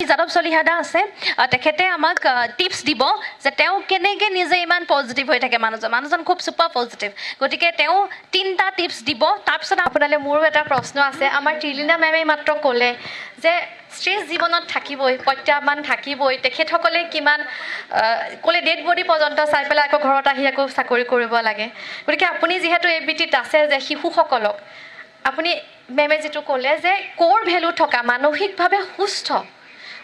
যাদৱ চলিহাদা আছে, তেখেতে আমাক টিপছ দিব যে তেওঁ কেনেকৈ নিজে ইমান পজিটিভ হৈ থাকে। মানুহজন খুব ছুপাৰ পজিটিভ, গতিকে তেওঁ 3টা টিপছ দিব। তাৰপিছত আপোনালৈ মোৰো এটা প্ৰশ্ন আছে। আমাৰ ত্ৰিলিনা মেমে মাত্ৰ ক'লে যে ষ্ট্ৰেছ জীৱনত থাকিবই, প্ৰত্যাহ্বান থাকিবই। তেখেতসকলে কিমান ক'লে ডেড বডি পৰ্যন্ত চাই পেলাই আকৌ ঘৰত আহি আকৌ চাকৰি কৰিব লাগে। গতিকে আপুনি যিহেতু এই বৃত্তিত আছে, যে শিশুসকলক আপুনি মেমে যিটো ক'লে যে ক'ৰ ভেলু থকা মানসিকভাৱে সুস্থ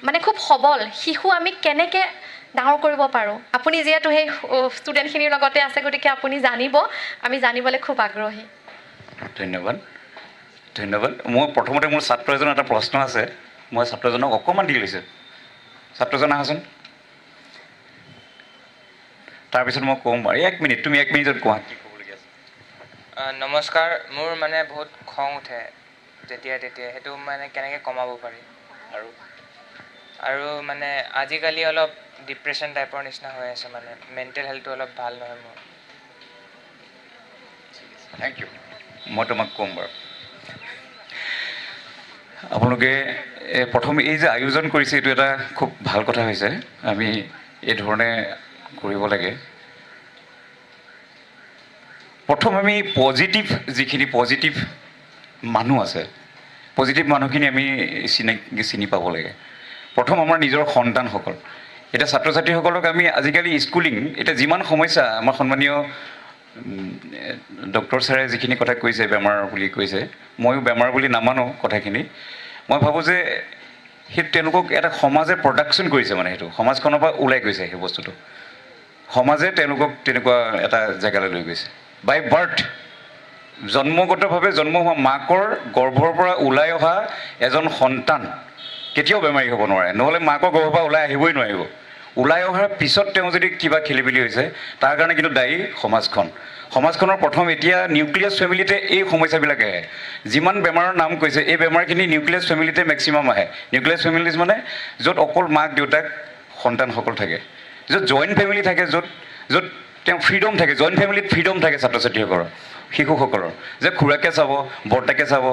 মানে খুব সবল শিশু আমি কেনেকৈ ডাঙৰ কৰিব পাৰোঁ, আপুনি যিহেতু সেই ষ্টুডেণ্টখিনিৰ লগতে আছে, গতিকে আপুনি জানিব, আমি জানিবলৈ খুব আগ্ৰহী। ধন্যবাদ। মই প্ৰথমতে মোৰ ছাত্ৰ এজনৰ এটা প্ৰশ্ন আছে, মই ছাত্ৰজনক অকণমান দি লৈছোঁ। ছাত্ৰজন আহাচোন, তাৰপিছত মই ক'ম বাৰু। 1 মিনিট, তুমি 1 মিনিটত কোৱা কি ক'বলগীয়া আছে। নমস্কাৰ। মোৰ মানে বহুত খং উঠে যেতিয়া সেইটো মানে কেনেকৈ কমাব পাৰি। আৰু মানে আজিকালি অলপ ডিপ্ৰেশ্যন টাইপৰ নিচিনা হৈ আছে, মানে মেণ্টেল হেল্থটো অলপ ভাল নহয় মোৰ। থেংক ইউ, মই তোমাক ক'ম বাৰু। আপোনালোকে প্ৰথম এই যে আয়োজন কৰিছে, এইটো এটা খুব ভাল কথা হৈছে। আমি এই ধৰণে কৰিব লাগে। প্ৰথম আমি যিখিনি পজিটিভ মানুহ আছে, পজিটিভ মানুহখিনি আমি চিনি পাব লাগে। প্ৰথম আমাৰ নিজৰ সন্তানসকল। এতিয়া ছাত্ৰ ছাত্ৰীসকলক আমি আজিকালি স্কুলিং, এতিয়া যিমান সমস্যা আমাৰ সন্মানীয় ডক্টৰ ছাৰে যিখিনি কথা কৈছে, বেমাৰ বুলি কৈছে, ময়ো বেমাৰ বুলি নামানো কথাখিনি। মই ভাবোঁ যে তেওঁলোকক এটা সমাজে প্ৰডাকশ্যন কৰিছে, মানে সেইটো সমাজখনৰ পৰা ওলাই গৈছে। সেই বস্তুটো সমাজে তেওঁলোকক তেনেকুৱা এটা জেগালৈ লৈ গৈছে। বাই বাৰ্থ, জন্মগতভাৱে জন্ম হোৱা মাকৰ গৰ্ভৰ পৰা ওলাই অহা এজন সন্তান কেতিয়াও বেমাৰী হ'ব নোৱাৰে, নহ'লে মাকৰ গৰ্ভৰ পৰা ওলাই আহিবই নোৱাৰিব। ওলাই অহাৰ পিছত তেওঁ যদি কিবা খেলিমেলি হৈছে, তাৰ কাৰণে কিন্তু দায়ী সমাজখনৰ প্ৰথম এতিয়া নিউক্লিয়াছ ফেমিলিতে এই সমস্যাবিলাক আহে। যিমান বেমাৰৰ নাম কৈছে, এই বেমাৰখিনি নিউক্লিয়াছ ফেমিলিতে মেক্সিমাম আহে। নিউক্লিয়াছ ফেমিলিজ মানে য'ত অকল মাক দেউতাক সন্তানসকল থাকে, য'ত জইণ্ট ফেমিলি থাকে, য'ত তেওঁ ফ্ৰীডম থাকে। জইণ্ট ফেমিলিত ফ্ৰীডম থাকে ছাত্ৰ ছাত্ৰীসকলৰ, শিশুসকলৰ, যে খুৰাকে চাব, বৰ্তাকে চাব,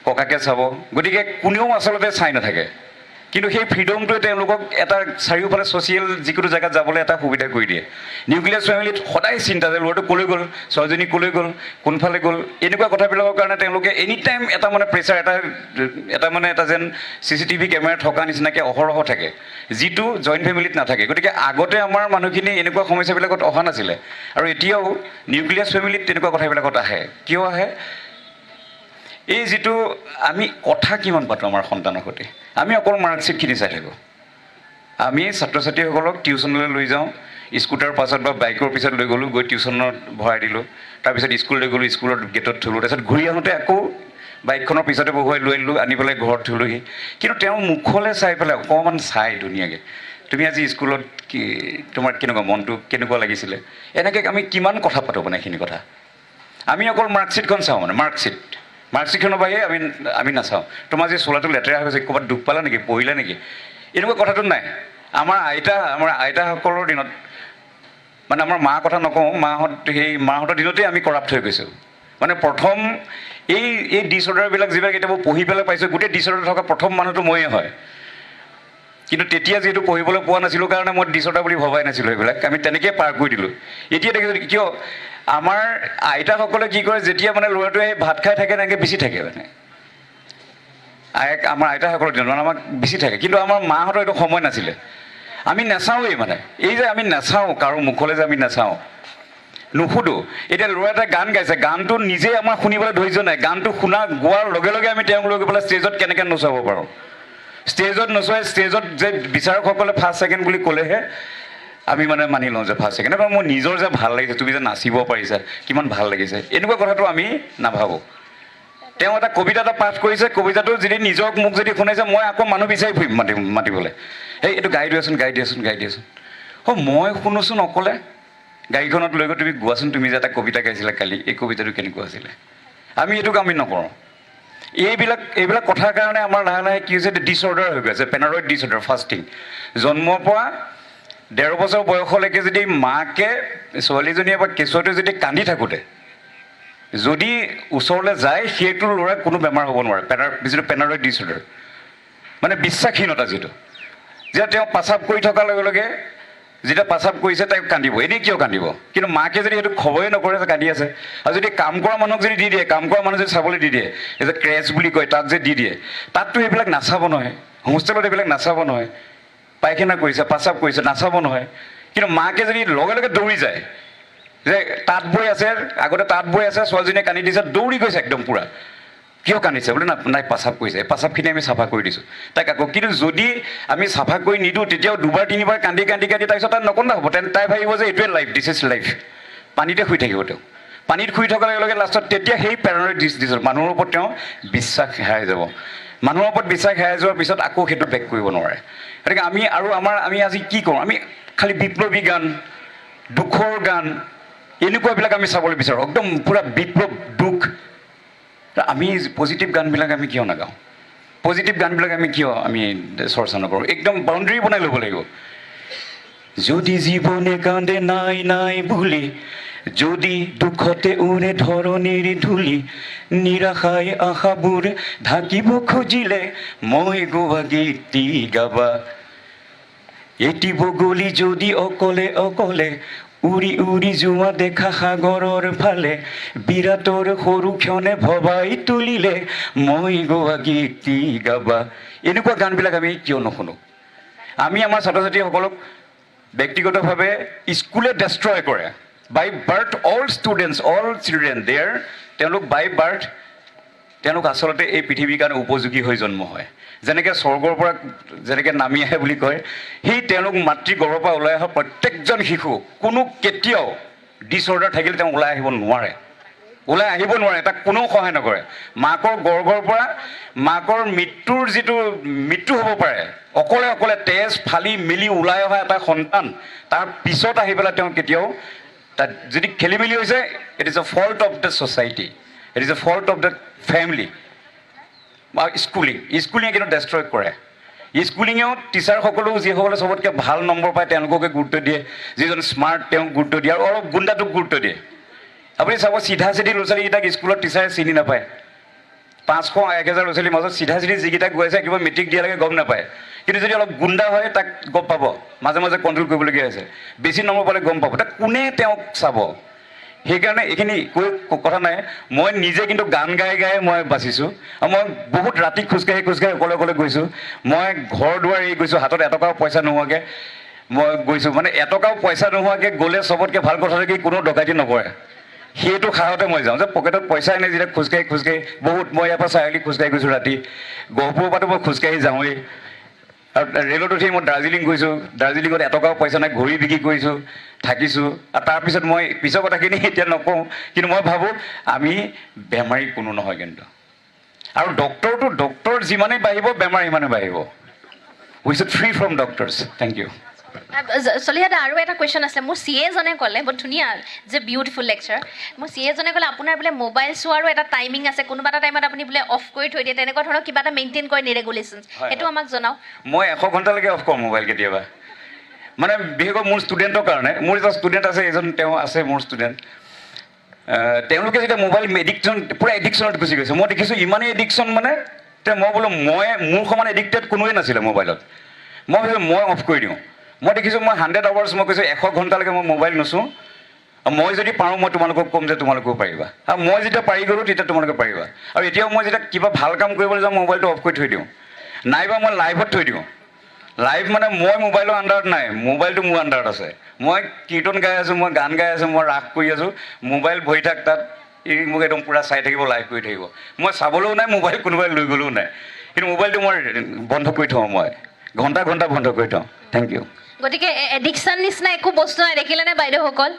ককাকে চাব, গতিকে কোনেও আচলতে চাই নাথাকে। কিন্তু সেই ফ্ৰীডমটোৱে তেওঁলোকক এটা চাৰিওফালে ছ'চিয়েল যিকোনো জেগাত যাবলৈ এটা সুবিধা কৰি দিয়ে। নিউক্লিয়াছ ফেমিলিত সদায় চিন্তা যে ল'ৰাটো ক'লৈ গ'ল, ছোৱালীজনী ক'লৈ গ'ল, কোনফালে গ'ল, এনেকুৱা কথাবিলাকৰ কাৰণে তেওঁলোকে এনি টাইম এটা মানে প্ৰেছাৰ, এটা যেন CCTV কেমেৰা থকা নিচিনাকৈ অহৰহ থাকে, যিটো জইণ্ট ফেমিলিত নাথাকে। গতিকে আগতে আমাৰ মানুহখিনি এনেকুৱা সমস্যাবিলাকত অহা নাছিলে, আৰু এতিয়াও নিউক্লিয়াছ ফেমিলিত তেনেকুৱা কথাবিলাকত আহে। কিয় আহে? এই যিটো আমি কথা কিমান পাতোঁ আমাৰ সন্তানৰ সৈতে, আমি অকল মাৰ্কশ্বিটখিনি চাই থাকোঁ। আমি ছাত্ৰ ছাত্ৰীসকলক টিউশ্যনলৈ লৈ যাওঁ, স্কুটাৰ পাছত বা বাইকৰ পিছত লৈ গ'লোঁ, গৈ টিউশ্যনত ভৰাই দিলোঁ, তাৰপিছত স্কুল লৈ গ'লোঁ, স্কুলৰ গেটত থ'লোঁ, তাৰপিছত ঘূৰি আহোঁতে আকৌ বাইকখনৰ পিছতে বহুৱাই লৈ আনিলোঁ, আনি পেলাই ঘৰত থ'লোহি। কিন্তু তেওঁ মুখলৈ চাই পেলাই অকণমান চাই ধুনীয়াকৈ, তুমি আজি স্কুলত তোমাৰ কেনেকুৱা, মনটো কেনেকুৱা লাগিছিলে, এনেকৈ আমি কিমান কথা পাতোঁ মানে এইখিনি কথা। আমি অকল মাৰ্কশ্বিটখন চাওঁ, মানে মাৰ্কশ্বিটখনৰ বাহিৰে আমি নাচাওঁ। তোমাৰ যে চোলাটো লেতেৰা হৈছে, ক'ৰবাত দুখ পালা নেকি, পঢ়িলা নেকি, এনেকুৱা কথাটো নাই। আমাৰ আইতাসকলৰ দিনত, মানে আমাৰ মাৰ কথা নকওঁ, মাহঁতৰ দিনতেই আমি কৰাপ্ট হৈ গৈছোঁ। মানে প্ৰথম এই ডিছঅৰ্ডাৰবিলাক যিবিলাক এতিয়া মই পঢ়ি পেলাই পাইছোঁ, গোটেই ডিছঅৰ্ডাৰ থকা প্ৰথম মানুহটো ময়ে হয়। কিন্তু তেতিয়া যিহেতু পঢ়িবলৈ পোৱা নাছিলোঁ কাৰণে মই ডিছঅৰ্ডাৰ বুলি ভবাই নাছিলোঁ, সেইবিলাক আমি তেনেকৈ পাৰ কৰি দিলোঁ। এতিয়া দেখিছোঁ কিয় আমাৰ আইতাসকলে কি কৰে, যেতিয়া মানে ল'ৰাটোৱে ভাত খাই থাকে এনেকৈ বেছি থাকে, মানে আমাৰ আইতাসকলৰ দিনত মানে আমাক বেছি থাকে। কিন্তু আমাৰ মাহঁতৰ এইটো সময় নাছিলে, আমি নাচাওঁৱেই। মানে এই যে আমি নাচাওঁ, কাৰো মুখলৈ যে আমি নাচাওঁ, নুসুধোঁ। এতিয়া ল'ৰা এটা গান গাইছে, গানটো নিজে আমাৰ শুনিবলৈ ধৈৰ্য নাই, গানটো গোৱাৰ লগে লগে আমি তেওঁক লৈ গৈ পেলাই ষ্টেজত কেনেকৈ নচাব পাৰোঁ। ষ্টেজত নচুৱাই, ষ্টেজত যে বিচাৰকসকলে ফাৰ্ষ্ট ছেকেণ্ড বুলি ক'লেহে আমি মানে মানি লওঁ যে ফাৰ্ষ্ট ছেকেণ্ড। মোৰ নিজৰ যে ভাল লাগিছে, তুমি যে নাচিব পাৰিছা, কিমান ভাল লাগিছে, এনেকুৱা কথাটো আমি নাভাবোঁ। তেওঁ এটা কবিতা এটা পাঠ কৰিছে, কবিতাটো যদি মোক যদি শুনাইছে, মই আকৌ মানুহ বিচাৰি ফুৰিম মাতিবলৈ, এইটো গাই দিয়াচোন। মই শুনোচোন অকলে, গাড়ীখনত লৈ গৈ তুমি গোৱাচোন, তুমি যে এটা কবিতা গাইছিলা কালি, এই কবিতাটো কেনেকুৱা আছিলে। এইটোক আমি নকৰোঁ। এইবিলাক কথাৰ কাৰণে আমাৰ লাহে লাহে কি হৈছে, ডিছঅৰ্ডাৰ হৈ গৈছে, পেনাৰইড ডিছঅৰ্ডাৰ। ফাৰ্ষ্ট থিং, জন্মৰ পৰা 1.5 বছৰ বয়সলৈকে যদি মাকে ছোৱালীজনীয়ে বা কেঁচুৱাটোৱে যদি কান্দি থাকোঁতে যদি ওচৰলৈ যায়, সেইটো ল'ৰাৰ কোনো বেমাৰ হ'ব নোৱাৰে। যিটো পেনাৰইড ডিছঅৰ্ডাৰ, মানে বিশ্বাসহীনতা যিটো। যে তেওঁ পাচাব কৰি থকাৰ লগে লগে যেতিয়া পাচাব কৰিছে তাইক কান্দিব, এনেই কিয় কান্দিব? কিন্তু মাকে যদি সেইটো খবৰে নকৰে যে কান্দি আছে, আৰু যদি কাম কৰা মানুহক যদি দি দিয়ে, কাম কৰা মানুহ যদি চাবলৈ দি দিয়ে, এই যে ক্ৰেচ বুলি কয় তাত যে দি দিয়ে, তাততো এইবিলাক নাচাব নহয়, হোষ্টেলত এইবিলাক নাচাব নহয়, পায়খানা কৰিছে পাচাব কৰিছে নাচাব নহয়। কিন্তু মাকে যদি লগে লগে দৌৰি যায় যে তাঁত বৈ আছে, আগতে তাঁত বৈ আছে, ছোৱালীজনীয়ে কান্দি দিছে, দৌৰি গৈছে একদম পূৰা, কিয় কান্দিছে বোলে, নাই পাচাব কৰিছে, এই পাচাবখিনি আমি চাফা কৰি দিছোঁ তাইক আকৌ। কিন্তু যদি আমি চাফা কৰি নিদিওঁ তেতিয়াও দুবাৰ তিনিবাৰ কান্দি কান্দি কান্দি তাৰপিছত তাই নকন্দা হ'ব, তাই ভাবিব যে এইটোৱে লাইফ, দিছ ইজ লাইফ, পানীতে শুই থাকিব তেওঁ। পানীত শুই থকাৰ লগে লগে লাষ্টত তেতিয়া সেই পেৰানইড ডিছঅৰ্ডাৰ, মানুহৰ ওপৰত তেওঁ বিশ্বাস হেৰাই যাব। মানুহৰ ওপৰত বিশ্বাস হেৰাই যোৱাৰ পিছত আকৌ সেইটো বেক কৰিব নোৱাৰে। গতিকে আমি আজি কি কৰোঁ, আমি খালি বিপ্লৱী গান, দুখৰ গান, এনেকুৱাবিলাক আমি চাবলৈ বিচাৰোঁ, একদম পূৰা বিপ্লৱ দুখ। আমি পজিটিভ গানবিলাক আমি কিয় নাগাওঁ? পজিটিভ গানবিলাক আমি কিয় চৰ্চা নকৰোঁ? একদম বাউণ্ডেৰী বনাই ল'ব লাগিব। যদি জীৱনে কান্দে নাই নাই বুলি, যদি দুখতে উৰে ধৰণিৰ ধূলি, নিৰাশাই আশাবোৰ ঢাকিব খুজিলে মই গোৱা গীতি গাবা, এটি বগলী যদি অকলে অকলে উৰি উৰি যোৱা দেখা সাগৰৰ ফালে, বিৰাটৰ সৰু ক্ষণে ভবাই তুলিলে মই গোৱা গীতি গাবা। এনেকুৱা গানবিলাক আমি কিয় নুশুনো? আমি আমাৰ ছাত্ৰ ছাত্ৰীসকলক ব্যক্তিগতভাৱে স্কুলে ডেষ্ট্ৰয় কৰে। By birth all students, all children there, তেওঁলোক বাই বাৰ্থ তেওঁলোক আচলতে এই পৃথিৱীৰ কাৰণে উপযোগী হৈ জন্ম হয়। যেনেকৈ স্বৰ্গৰ পৰা যেনেকৈ নামি আহে বুলি কয়, সেই তেওঁলোক মাতৃ গৰ্ভৰ পৰা ওলাই অহা প্ৰত্যেকজন শিশু কোনো কেতিয়াও ডিছঅৰ্ডাৰ থাকিলে তেওঁ ওলাই আহিব নোৱাৰে, তাক কোনেও সহায় নকৰে। মাকৰ গৰ্ভৰ পৰা মাকৰ মৃত্যু হ'ব পাৰে, অকলে অকলে তেজ ফালি মেলি ওলাই অহা এটা সন্তান, তাৰ পিছত আহি পেলাই তেওঁ কেতিয়াও তাত যদি খেলি মেলি হৈছে, it is a fault of the society, it is a fault of the family. স্কুলিঙে কিন্তু ডেষ্ট্ৰয় কৰে। স্কুলিঙেও টিচাৰসকলেও যিসকলে চবতকৈ ভাল নম্বৰ পায় তেওঁলোককে গুৰুত্ব দিয়ে, যিজন স্মাৰ্ট তেওঁক গুৰুত্ব দিয়ে, আৰু অলপ গুণ্ডাটোক গুৰুত্ব দিয়ে। আপুনি চাব চিধা চিধি ল'ৰা ছোৱালীকেইটাক স্কুলত টিচাৰে চিনি নাপায়। 500-1000 ল'ৰা ছোৱালীৰ মাজত চিধা চিধি যিকেইটা গৈ আছে কিবা মেট্ৰিক দিয়ালৈকে গম নাপায়, কিন্তু যদি অলপ গুণ্ডা হয় তাক গম পাব, মাজে মাজে কণ্ট্ৰল কৰিবলগীয়া হৈছে, বেছি নম্বৰ পালে গম পাব, তাক কোনে তেওঁক চাব? সেইকাৰণে এইখিনি কৈ কথা নাই। মই নিজে কিন্তু গান গাই গাই মই বাচিছোঁ, আৰু মই বহুত ৰাতি খোজকাঢ়ি অকলে অকলে গৈছোঁ। মই ঘৰ দুৱাৰ এৰি গৈছোঁ, হাতত এটকাও পইচা নোহোৱাকৈ মই গৈছোঁ। মানে এটকাও পইচা নোহোৱাকৈ গ'লে চবতকৈ ভাল কথা কি কোনো ডকাইতি নকৰে, সেইটো সাহতে মই যাওঁ। যে পকেটত পইচাই নাই, যেতিয়া খোজকাঢ়ি বহুত, মই ইয়াৰ পৰা চাৰিআলি খোজকাঢ়ি গৈছোঁ ৰাতি, গহপুৰৰ পৰাতো মই খোজকাঢ়ি যাওঁৱেই। আৰু ৰেলত উঠি মই দাৰ্জিলিং গৈছোঁ, দাৰ্জিলিঙত এটকাও পইচা নাই, ঘড়ী বিক্ৰী কৰিছোঁ, থাকিছোঁ। আৰু তাৰপিছত মই পিছৰ কথাখিনি এতিয়া নকওঁ, কিন্তু মই ভাবোঁ আমি বেমাৰী কোনো নহয় কিন্তু। আৰু ডক্তৰ যিমানেই বাঢ়িব বেমাৰ সিমানেই বাঢ়িব। We should free from doctors. Thank you. চলিহাদা, আৰু এটা কুৱেশ্যন আছে। মোৰ চি এজনে ক'লে, বহুত ধুনীয়া যে বিউটিফুল লেকচাৰ। মোৰ চি এজনে ক'লে আপোনাৰ বোলে মোবাইল চোৱাৰো এটা টাইমিং আছে, কোনোবা এটা টাইমত আপুনি বোলে অফ কৰি থৈ দিয়ে, তেনেকুৱা ধৰণৰ কিবা এটা মেইনটেইন কৰে নি ৰেগুলেশ্যন? সেইটো আমাক জনাওক। মই 100 ঘণ্টালৈকে অফ কৰোঁ মোবাইল কেতিয়াবা, মানে বিশেষকৈ মোৰ ষ্টুডেণ্টৰ কাৰণে। মোৰ এটা ষ্টুডেণ্ট আছে, তেওঁ আছে মোৰ ষ্টুডেণ্ট। তেওঁলোকে যেতিয়া মোবাইল পূৰা এডিকশ্যনত গুচি গৈছে, মই দেখিছোঁ ইমানেই এডিকশ্যন, মানে মই বোলো মোৰ সমান এডিক্টেড কোনোৱে নাছিলে মোবাইলত। মই ভাবিছোঁ মই অফ কৰি দিওঁ। মই দেখিছোঁ মই 100 আৱাৰ্ছ, মই কৈছোঁ 100 ঘণ্টালৈকে মই মোবাইল নোচোঁ। মই যদি পাৰোঁ মই তোমালোকক ক'ম যে তোমালোকেও পাৰিবা, আৰু মই যেতিয়া পাৰি গ'লোঁ তেতিয়া তোমালোকে পাৰিবা। আৰু এতিয়াও মই যেতিয়া কিবা ভাল কাম কৰিবলৈ যাওঁ মোবাইলটো অফ কৰি থৈ দিওঁ, নাইবা মই লাইভত থৈ দিওঁ। লাইভ মানে মই মোবাইলৰ আণ্ডাৰত নাই, মোবাইলটো মোৰ আণ্ডাৰত আছে। মই কীৰ্তন গাই আছোঁ, মই গান গাই আছোঁ, মই ৰাস কৰি আছোঁ, মোবাইল বহি থাক তাত, ই মোক একদম পূৰা চাই থাকিব, লাইভ কৰি থাকিব। মই চাবলৈও নাই, মোবাইল কোনোবাই লৈ গ'লেও নাই, কিন্তু মোবাইলটো মই বন্ধ কৰি থওঁ, মই ঘণ্টা বন্ধ কৰি থওঁ। Thank U. গতিকে এডিকশ্যন নিচিনা একো বস্তু নাই, দেখিলেনে বাইদেউসকল?